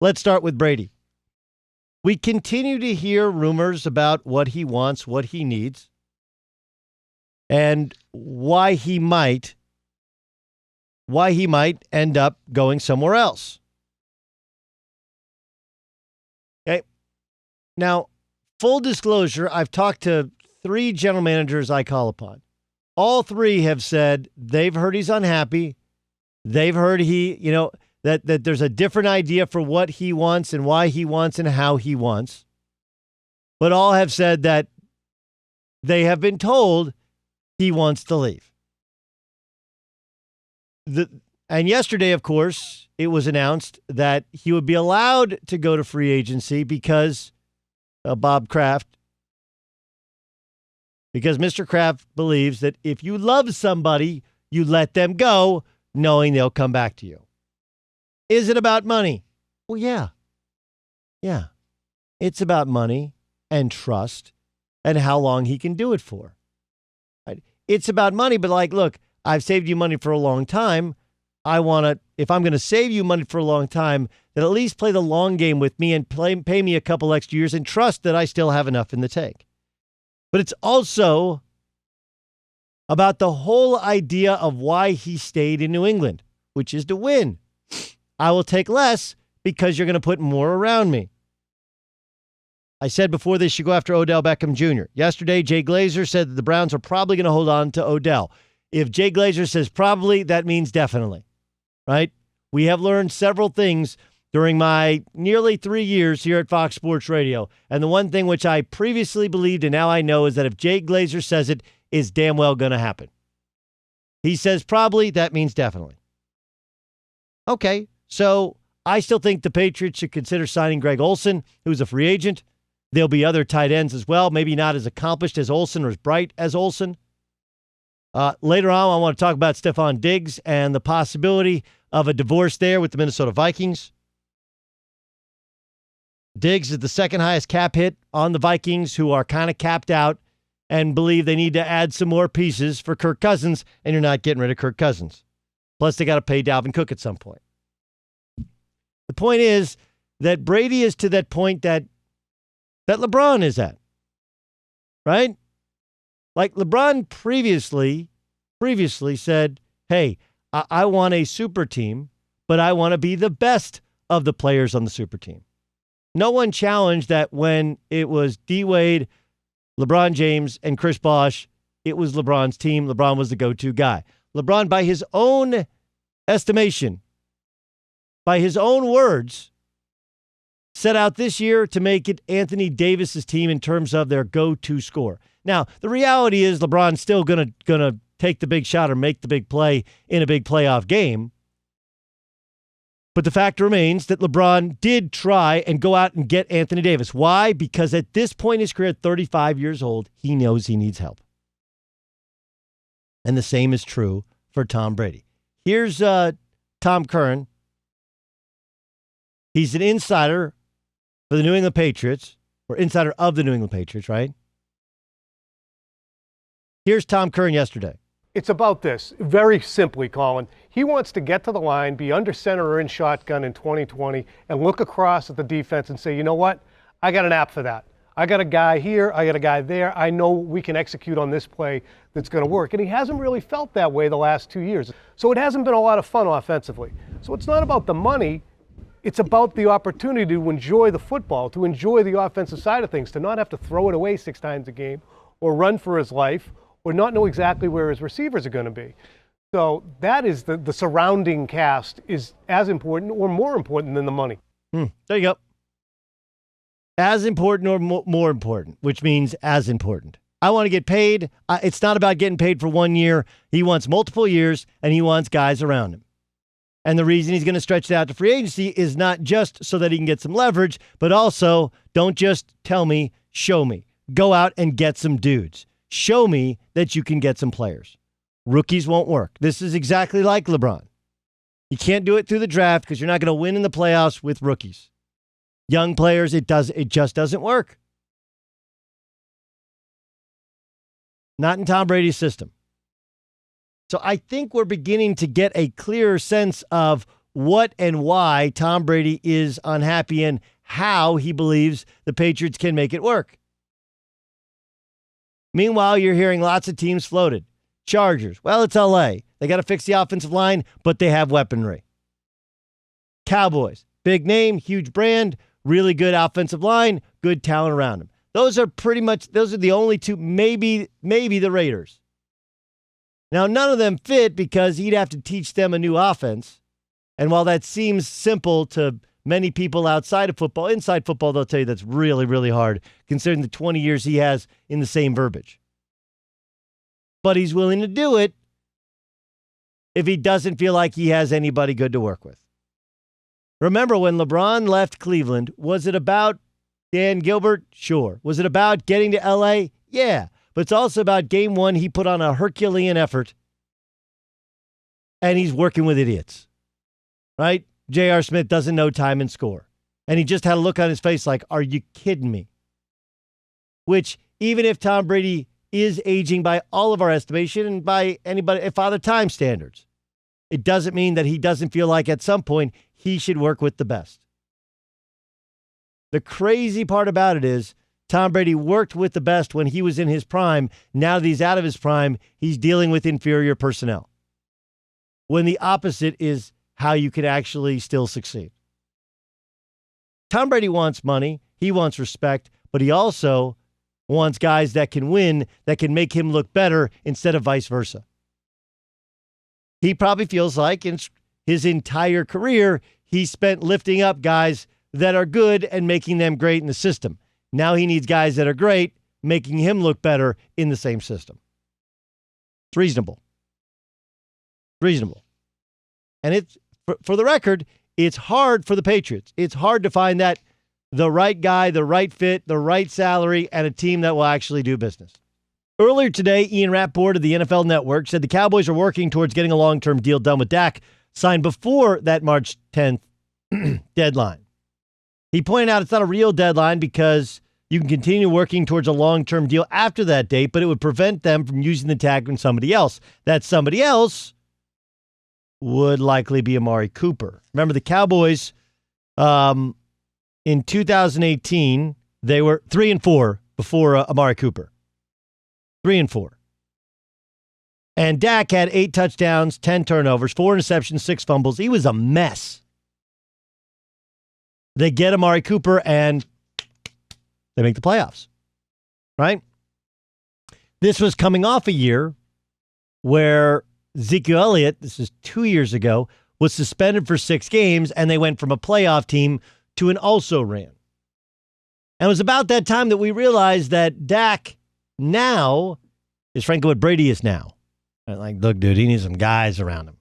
Let's start with Brady. We continue to hear rumors about what he wants, what he needs, and why he might end up going somewhere else. Okay. Now, full disclosure, I've talked to 3 general managers I call upon. All 3 have said they've heard he's unhappy. They've heard that there's a different idea for what he wants and why he wants and how he wants. But all have said that they have been told he wants to leave. And yesterday, of course, it was announced that he would be allowed to go to free agency because Bob Kraft, because Mr. Kraft believes that if you love somebody, you let them go knowing they'll come back to you. Is it about money? Well, yeah. Yeah. It's about money and trust and how long he can do it for. Right? It's about money, but look, I've saved you money for a long time. If I'm going to save you money for a long time, then at least play the long game with me and pay me a couple extra years and trust that I still have enough in the tank. But it's also about the whole idea of why he stayed in New England, which is to win. I will take less because you're going to put more around me. I said before they should go after Odell Beckham Jr. Yesterday, Jay Glazer said that the Browns are probably going to hold on to Odell. If Jay Glazer says probably, that means definitely, right? We have learned several things during my nearly 3 years here at Fox Sports Radio. And the one thing which I previously believed and now I know is that if Jay Glazer says it, is damn well going to happen. He says probably, that means definitely. Okay, so I still think the Patriots should consider signing Greg Olsen, who's a free agent. There'll be other tight ends as well, maybe not as accomplished as Olsen or as bright as Olsen. Later on, I want to talk about Stephon Diggs and the possibility of a divorce there with the Minnesota Vikings. Diggs is the second highest cap hit on the Vikings, who are kind of capped out and believe they need to add some more pieces for Kirk Cousins, and you're not getting rid of Kirk Cousins. Plus, they got to pay Dalvin Cook at some point. The point is that Brady is to that point that LeBron is at, right? Like LeBron previously said, hey, I want a super team, but I want to be the best of the players on the super team. No one challenged that when it was D-Wade, LeBron James, and Chris Bosh, it was LeBron's team. LeBron was the go-to guy. LeBron, by his own estimation, by his own words, set out this year to make it Anthony Davis's team in terms of their go-to score. Now, the reality is LeBron's still gonna take the big shot or make the big play in a big playoff game. But the fact remains that LeBron did try and go out and get Anthony Davis. Why? Because at this point in his career, at 35 years old, he knows he needs help. And the same is true for Tom Brady. Here's Tom Curran. He's an insider for the New England Patriots, or insider of the New England Patriots, right? Here's Tom Curran yesterday. It's about this. Very simply, Colin. He wants to get to the line, be under center or in shotgun in 2020, and look across at the defense and say, you know what? I got an app for that. I got a guy here. I got a guy there. I know we can execute on this play that's going to work. And he hasn't really felt that way the last 2 years. So it hasn't been a lot of fun offensively. So it's not about the money. It's about the opportunity to enjoy the football, to enjoy the offensive side of things, to not have to throw it away 6 times a game or run for his life or not know exactly where his receivers are going to be. So that is the surrounding cast is as important or more important than the money. There you go. As important or more important, which means as important. I want to get paid. It's not about getting paid for 1 year. He wants multiple years, and he wants guys around him. And the reason he's going to stretch it out to free agency is not just so that he can get some leverage, but also don't just tell me, show me. Go out and get some dudes. Show me that you can get some players. Rookies won't work. This is exactly like LeBron. You can't do it through the draft because you're not going to win in the playoffs with rookies. Young players, it just doesn't work. Not in Tom Brady's system. So I think we're beginning to get a clearer sense of what and why Tom Brady is unhappy and how he believes the Patriots can make it work. Meanwhile, you're hearing lots of teams floated. Chargers, well, it's LA. They got to fix the offensive line, but they have weaponry. Cowboys, big name, huge brand, really good offensive line, good talent around them. Those are the only two, maybe the Raiders. Now, none of them fit because he'd have to teach them a new offense. And while that seems simple to many people outside of football, inside football, they'll tell you that's really, really hard, considering the 20 years he has in the same verbiage. But he's willing to do it if he doesn't feel like he has anybody good to work with. Remember when LeBron left Cleveland, was it about Dan Gilbert? Sure. Was it about getting to LA? Yeah. But it's also about game one, he put on a Herculean effort, and he's working with idiots, right? J.R. Smith doesn't know time and score. And he just had a look on his face like, are you kidding me? Which, even if Tom Brady is aging by all of our estimation and by Father Time standards, it doesn't mean that he doesn't feel like at some point he should work with the best. The crazy part about it is Tom Brady worked with the best when he was in his prime. Now that he's out of his prime, he's dealing with inferior personnel. When the opposite is how you can actually still succeed. Tom Brady wants money. He wants respect, but he also wants guys that can win, that can make him look better instead of vice versa. He probably feels like in his entire career, he spent lifting up guys that are good and making them great in the system. Now he needs guys that are great, making him look better in the same system. It's reasonable. Reasonable. And it's, for the record, it's hard for the Patriots. It's hard to find that the right guy, the right fit, the right salary, and a team that will actually do business. Earlier today, Ian Rappaport of the NFL Network said the Cowboys are working towards getting a long-term deal done with Dak, signed before that March 10th deadline. He pointed out it's not a real deadline because you can continue working towards a long-term deal after that date, but it would prevent them from using the tag from somebody else. That somebody else would likely be Amari Cooper. Remember, the Cowboys in 2018, they were 3-4 before Amari Cooper. 3-4. And Dak had 8 touchdowns, 10 turnovers, 4 interceptions, 6 fumbles. He was a mess. They get Amari Cooper and they make the playoffs, right? This was coming off a year where Ezekiel Elliott, this is 2 years ago, was suspended for 6 games, and they went from a playoff team to an also-ran. And it was about that time that we realized that Dak now is frankly what Brady is now. And like, look, dude, he needs some guys around him.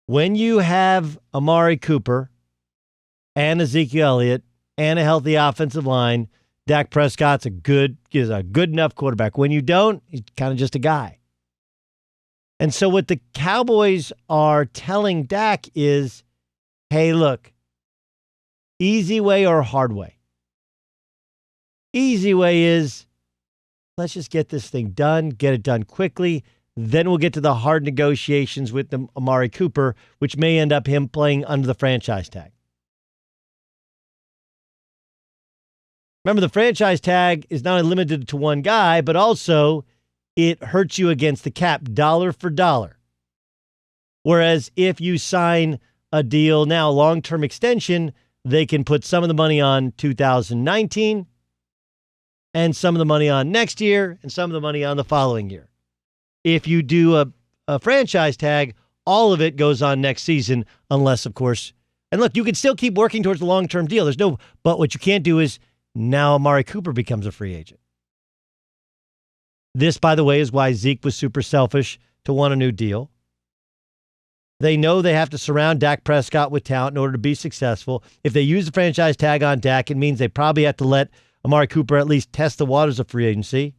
When you have Amari Cooper and Ezekiel Elliott and a healthy offensive line, Dak Prescott's a good enough quarterback. When you don't, he's kind of just a guy. And so what the Cowboys are telling Dak is, hey, look, easy way or hard way? Easy way is, let's just get this thing done, get it done quickly. Then we'll get to the hard negotiations with Amari Cooper, which may end up him playing under the franchise tag. Remember, the franchise tag is not only limited to one guy, but also it hurts you against the cap dollar for dollar. Whereas if you sign a deal now, long-term extension, they can put some of the money on 2019 and some of the money on next year and some of the money on the following year. If you do a franchise tag, all of it goes on next season unless, of course, and look, you can still keep working towards the long-term deal. But what you can't do is now Amari Cooper becomes a free agent. This, by the way, is why Zeke was super selfish to want a new deal. They know they have to surround Dak Prescott with talent in order to be successful. If they use the franchise tag on Dak, it means they probably have to let Amari Cooper at least test the waters of free agency.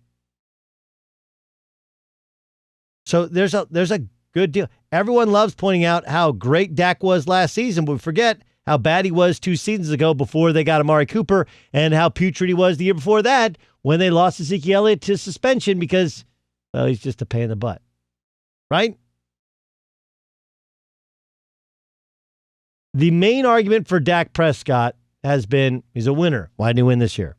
So there's a good deal. Everyone loves pointing out how great Dak was last season, but we forget how bad he was 2 seasons ago before they got Amari Cooper, and how putrid he was the year before that when they lost Ezekiel Elliott to suspension because, well, he's just a pain in the butt. Right? The main argument for Dak Prescott has been he's a winner. Why didn't he win this year?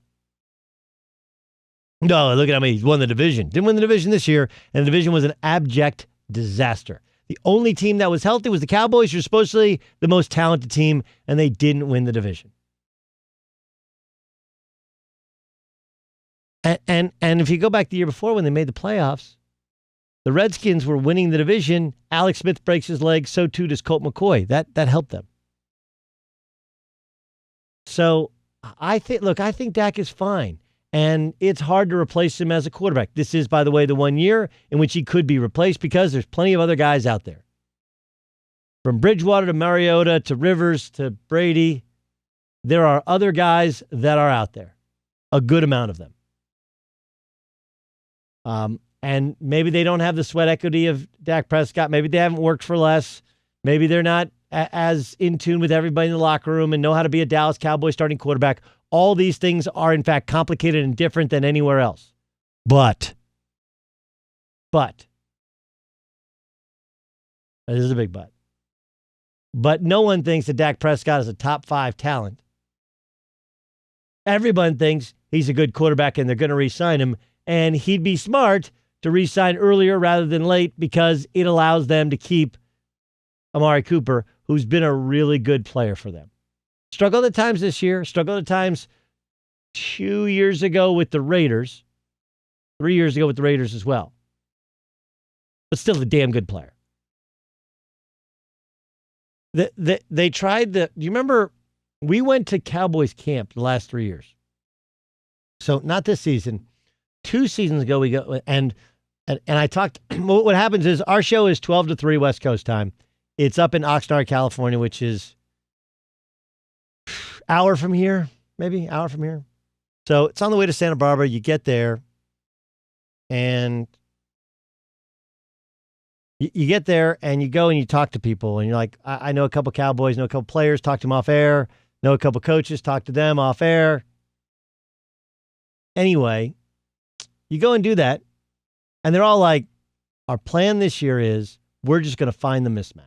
No, look at how many he's won the division. Didn't win the division this year, and the division was an abject disaster. The only team that was healthy was the Cowboys. You're supposedly the most talented team, and they didn't win the division. And if you go back the year before when they made the playoffs, the Redskins were winning the division. Alex Smith breaks his leg, so too does Colt McCoy. That helped them. So I think Dak is fine. And it's hard to replace him as a quarterback. This is, by the way, the 1 year in which he could be replaced because there's plenty of other guys out there. From Bridgewater to Mariota to Rivers to Brady, there are other guys that are out there. A good amount of them. And maybe they don't have the sweat equity of Dak Prescott. Maybe they haven't worked for less. Maybe they're not as in tune with everybody in the locker room and know how to be a Dallas Cowboys starting quarterback. All these things are, in fact, complicated and different than anywhere else. But, this is a big but. But no one thinks that Dak Prescott is a top 5 talent. Everyone thinks he's a good quarterback and they're going to re-sign him. And he'd be smart to re-sign earlier rather than late because it allows them to keep Amari Cooper, who's been a really good player for them. Struggled at times this year. Struggled at times 2 years ago with the Raiders. 3 years ago with the Raiders as well. But still a damn good player. They tried do you remember, we went to Cowboys camp the last 3 years. So not this season. 2 seasons ago we go, and I talked, what happens is our show is 12 to 3 West Coast time. It's up in Oxnard, California, which is hour from here. So it's on the way to Santa Barbara. You get there, and you get there, and you go and you talk to people, and you're like, I know a couple Cowboys, know a couple players, talk to them off air, know a couple coaches, talk to them off air. Anyway, you go and do that, and they're all like, our plan this year is we're just going to find the mismatch.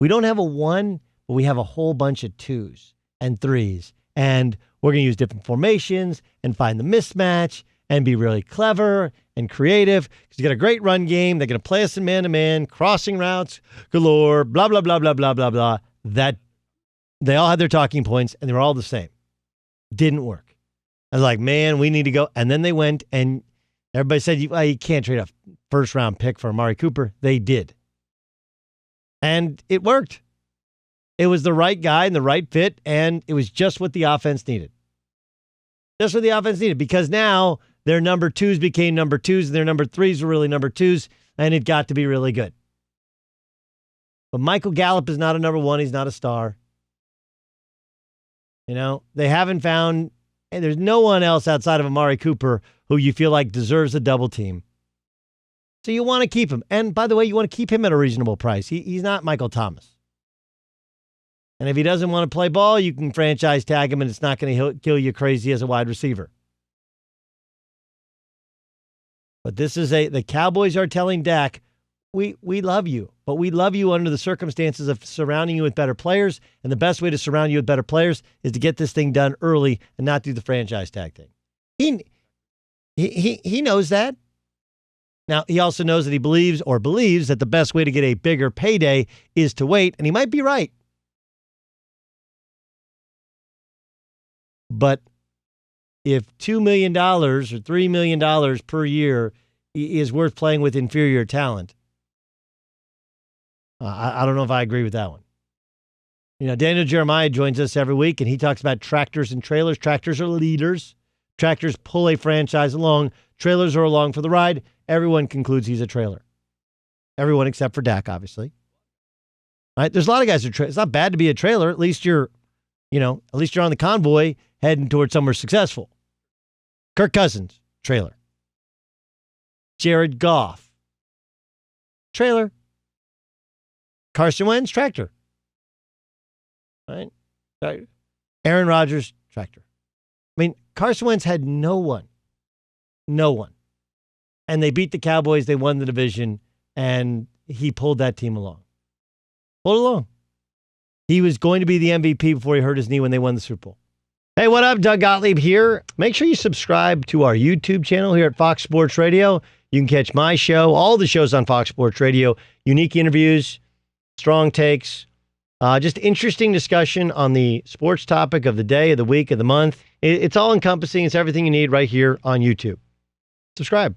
We don't have a 1, but we have a whole bunch of 2s and 3s, and we're going to use different formations and find the mismatch and be really clever and creative because you got a great run game. They're going to play us in man-to-man, crossing routes galore, blah, blah, blah, blah, blah, blah, blah. That they all had their talking points, and they were all the same. Didn't work. I was like, man, we need to go. And then they went, and everybody said, you can't trade a first-round pick for Amari Cooper. They did. And it worked. It was the right guy and the right fit, and it was just what the offense needed. Just what the offense needed, because now their number 2s became number 2s, and their number 3s were really number 2s, and it got to be really good. But Michael Gallup is not a number 1. He's not a star. You know, they haven't found, and there's no one else outside of Amari Cooper who you feel like deserves a double team. So you want to keep him. And by the way, you want to keep him at a reasonable price. He's not Michael Thomas. And if he doesn't want to play ball, you can franchise tag him, and it's not going to kill you crazy as a wide receiver. But the Cowboys are telling Dak, we love you, but we love you under the circumstances of surrounding you with better players, and the best way to surround you with better players is to get this thing done early and not do the franchise tag thing. He knows that. Now, he also knows that he believes that the best way to get a bigger payday is to wait, and he might be right. But if $2 million or $3 million per year is worth playing with inferior talent, I don't know if I agree with that one. You know, Daniel Jeremiah joins us every week, and he talks about tractors and trailers. Tractors are leaders. Tractors pull a franchise along. Trailers are along for the ride. Everyone concludes he's a trailer. Everyone except for Dak, obviously. All right? There's a lot of guys who it's not bad to be a trailer. At least you're on the convoy heading towards somewhere successful. Kirk Cousins, trailer. Jared Goff, trailer. Carson Wentz, tractor. Right? Aaron Rodgers, tractor. I mean, Carson Wentz had no one. And they beat the Cowboys. They won the division, and he pulled that team along. Pulled along. he was going to be the MVP before he hurt his knee when they won the Super Bowl. Hey, what up? Doug Gottlieb here. Make sure you subscribe to our YouTube channel here at Fox Sports Radio. You can catch my show, all the shows on Fox Sports Radio, unique interviews, strong takes, just interesting discussion on the sports topic of the day, of the week, of the month. It's all encompassing. It's everything you need right here on YouTube. Subscribe.